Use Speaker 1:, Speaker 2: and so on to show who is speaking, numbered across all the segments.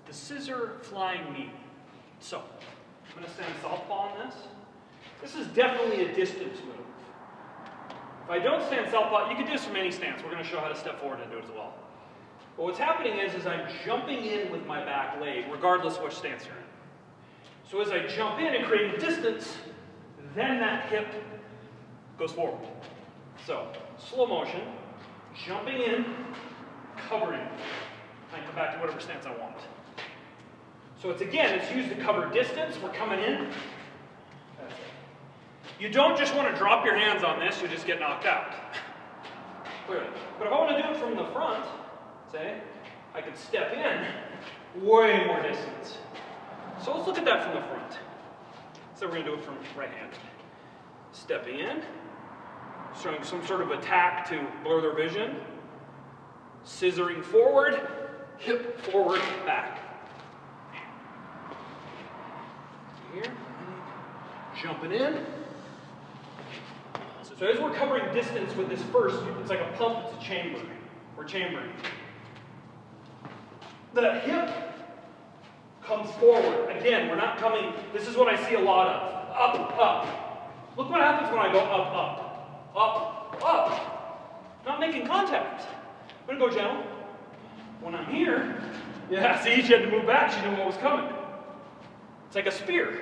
Speaker 1: The scissor flying knee. So, I'm going to stand southpaw on this. This is definitely a distance move. If I don't stand southpaw, you can do this from any stance. We're going to show how to step forward and do it as well. But what's happening is I'm jumping in with my back leg, regardless of which stance you're in. So as I jump in and create distance, then that hip goes forward. So, slow motion, jumping in, covering. I come back to whatever stance I want. So it's used to cover distance. We're coming in. That's it. You don't just want to drop your hands on this, you'll just get knocked out. Clearly. But if I want to do it from the front, say, I could step in way more distance. So let's look at that from the front. So we're going to do it from right hand. Stepping in, showing some sort of attack to blur their vision. Scissoring forward, hip forward, back. Here, jumping in. So as we're covering distance with this first, it's like a pump, it's a chamber. We're chambering. The hip comes forward. Again, we're not coming, this is what I see a lot of. Up, up. Look what happens when I go up, up. Up, up. Not making contact. I'm going to go gentle. When I'm here, yeah, see, she had to move back. She knew what was coming. It's like a spear.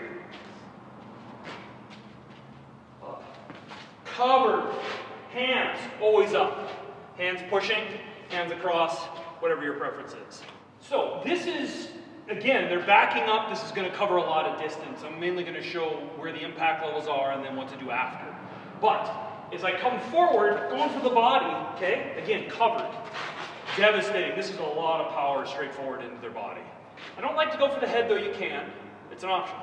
Speaker 1: Up. Covered. Hands always up. Hands pushing, hands across, whatever your preference is. So this is, again, they're backing up. This is going to cover a lot of distance. I'm mainly going to show where the impact levels are and then what to do after. But as I come forward, going for the body, okay, again, covered. Devastating. This is a lot of power straight forward into their body. I don't like to go for the head, though you can. It's an option.